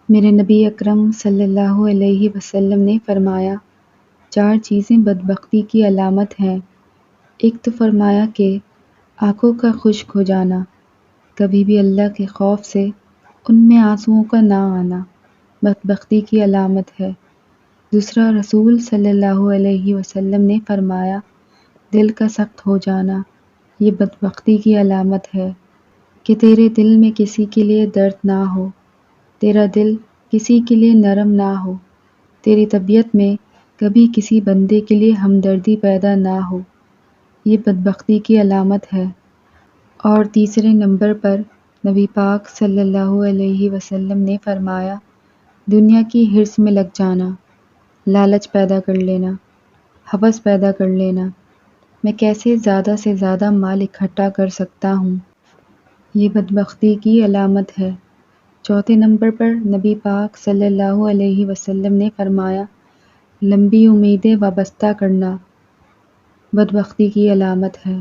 میرے نبی اکرم صلی اللہ علیہ وسلم نے فرمایا 4 چیزیں بدبختی کی علامت ہیں۔ ایک تو فرمایا کہ آنکھوں کا خشک ہو جانا، کبھی بھی اللہ کے خوف سے ان میں آنسوؤں کا نہ آنا بدبختی کی علامت ہے۔ دوسرا، رسول صلی اللہ علیہ وسلم نے فرمایا دل کا سخت ہو جانا، یہ بدبختی کی علامت ہے کہ تیرے دل میں کسی کے لیے درد نہ ہو، تیرا دل کسی کے لیے نرم نہ ہو، تیری طبیعت میں کبھی کسی بندے کے لیے ہمدردی پیدا نہ ہو، یہ بدبختی کی علامت ہے۔ اور تیسرے نمبر پر نبی پاک صلی اللہ علیہ وسلم نے فرمایا دنیا کی ہرس میں لگ جانا، لالچ پیدا کر لینا، ہوس پیدا کر لینا، میں کیسے زیادہ سے زیادہ مال اکٹھا کر سکتا ہوں، یہ بدبختی کی علامت ہے۔ چوتھے نمبر پر نبی پاک صلی اللہ علیہ وسلم نے فرمایا لمبی امیدیں وابستہ کرنا بدبختی کی علامت ہے۔